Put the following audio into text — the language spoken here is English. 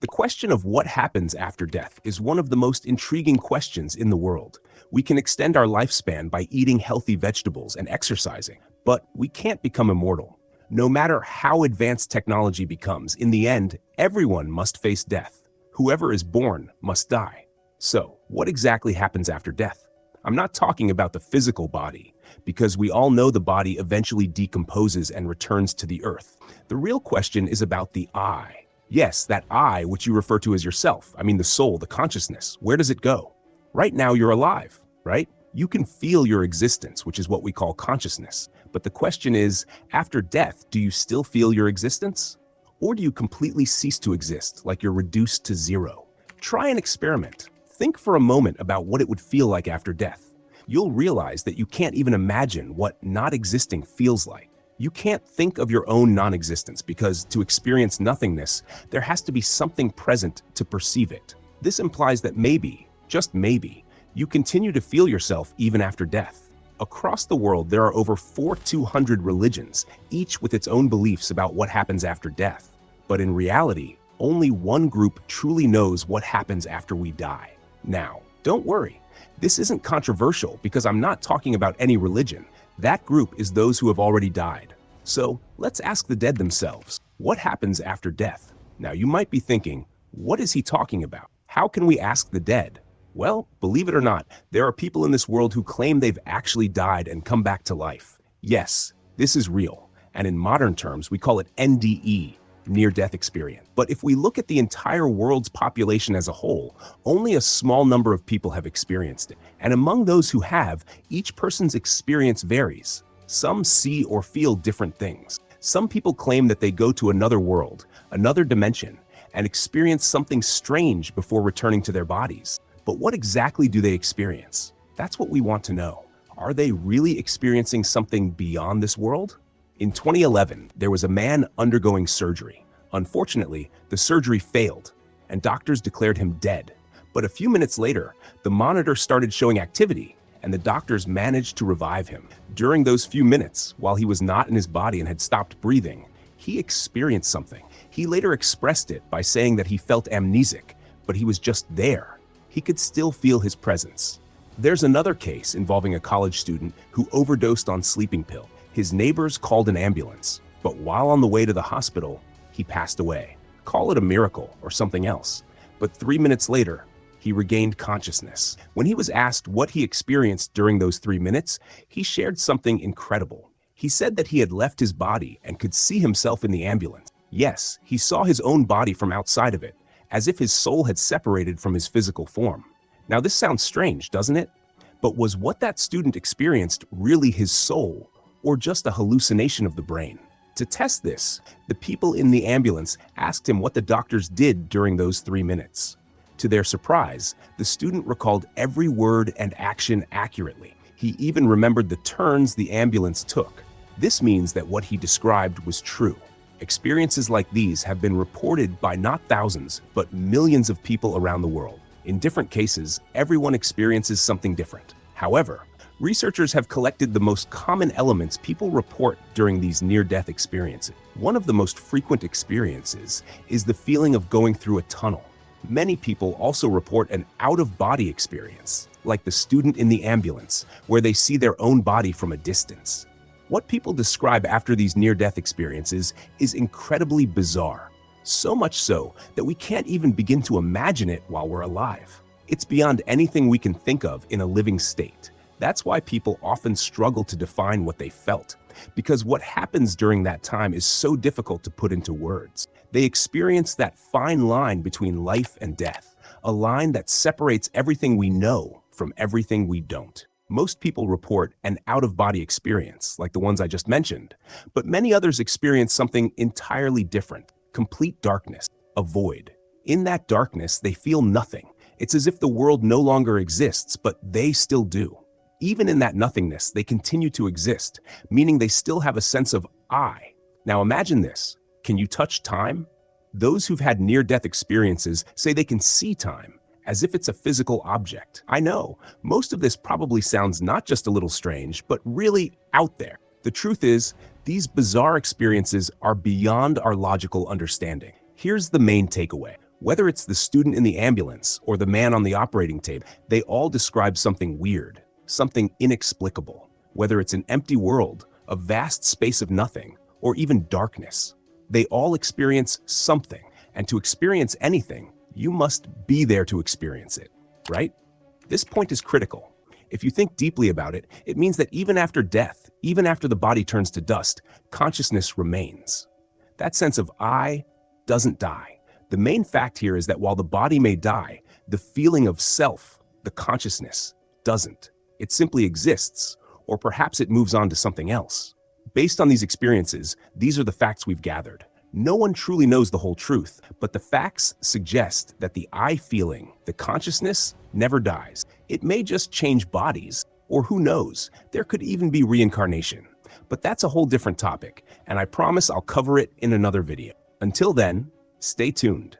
The question of what happens after death is one of the most intriguing questions in the world. We can extend our lifespan by eating healthy vegetables and exercising, but we can't become immortal. No matter how advanced technology becomes, in the end, everyone must face death. Whoever is born must die. So, what exactly happens after death? I'm not talking about the physical body, because we all know the body eventually decomposes and returns to the earth. The real question is about the I. Yes, that I, which you refer to as yourself. I mean the soul, the consciousness. Where does it go? Right now you're alive, right? You can feel your existence, which is what we call consciousness. But the question is, after death, do you still feel your existence? Or do you completely cease to exist, like you're reduced to zero? Try an experiment. Think for a moment about what it would feel like after death. You'll realize that you can't even imagine what not existing feels like. You can't think of your own non-existence because to experience nothingness, there has to be something present to perceive it. This implies that maybe, just maybe, you continue to feel yourself even after death. Across the world, there are over 4,200 religions, each with its own beliefs about what happens after death. But in reality, only one group truly knows what happens after we die. Now, don't worry. This isn't controversial because I'm not talking about any religion. That group is those who have already died. So let's ask the dead themselves, what happens after death? Now you might be thinking, what is he talking about? How can we ask the dead? Well, believe it or not, there are people in this world who claim they've actually died and come back to life. Yes, this is real. And in modern terms, we call it NDE, near-death experience. But if we look at the entire world's population as a whole, only a small number of people have experienced it. And among those who have, each person's experience varies. Some see or feel different things. Some people claim that they go to another world, another dimension, and experience something strange before returning to their bodies. But what exactly do they experience? That's what we want to know. Are they really experiencing something beyond this world? In 2011, there was a man undergoing surgery. Unfortunately, the surgery failed, and doctors declared him dead. But a few minutes later, the monitor started showing activity, and the doctors managed to revive him. During those few minutes, while he was not in his body and had stopped breathing, he experienced something. He later expressed it by saying that he felt amnesic, but he was just there. He could still feel his presence. There's another case involving a college student who overdosed on sleeping pills. His neighbors called an ambulance, but while on the way to the hospital, he passed away. Call it a miracle or something else. But 3 minutes later, he regained consciousness. When he was asked what he experienced during those 3 minutes, he shared something incredible. He said that he had left his body and could see himself in the ambulance. Yes, he saw his own body from outside of it, as if his soul had separated from his physical form. Now this sounds strange, doesn't it? But was what that student experienced really his soul, or just a hallucination of the brain? To test this, the people in the ambulance asked him what the doctors did during those 3 minutes. To their surprise, the student recalled every word and action accurately. He even remembered the turns the ambulance took. This means that what he described was true. Experiences like these have been reported by not thousands, but millions of people around the world. In different cases, everyone experiences something different. However, researchers have collected the most common elements people report during these near-death experiences. One of the most frequent experiences is the feeling of going through a tunnel. Many people also report an out-of-body experience, like the student in the ambulance, where they see their own body from a distance. What people describe after these near-death experiences is incredibly bizarre, so much so that we can't even begin to imagine it while we're alive. It's beyond anything we can think of in a living state. That's why people often struggle to define what they felt, because what happens during that time is so difficult to put into words. They experience that fine line between life and death, a line that separates everything we know from everything we don't. Most people report an out-of-body experience, like the ones I just mentioned, but many others experience something entirely different: complete darkness, a void. In that darkness, they feel nothing. It's as if the world no longer exists, but they still do. Even in that nothingness, they continue to exist, meaning they still have a sense of I. Now imagine this. Can you touch time? Those who've had near-death experiences say they can see time, as if it's a physical object. I know, most of this probably sounds not just a little strange, but really out there. The truth is, these bizarre experiences are beyond our logical understanding. Here's the main takeaway. Whether it's the student in the ambulance or the man on the operating table, they all describe something weird, something inexplicable. Whether it's an empty world, a vast space of nothing, or even darkness, they all experience something. And to experience anything, you must be there to experience it, right? This point is critical. If you think deeply about it, it means that even after death, even after the body turns to dust, consciousness remains. That sense of I doesn't die. The main fact here is that while the body may die, the feeling of self, the consciousness, doesn't. It simply exists, or perhaps it moves on to something else. Based on these experiences, these are the facts we've gathered. No one truly knows the whole truth, but the facts suggest that the I feeling, the consciousness, never dies. It may just change bodies, or who knows, there could even be reincarnation. But that's a whole different topic, and I promise I'll cover it in another video. Until then, stay tuned.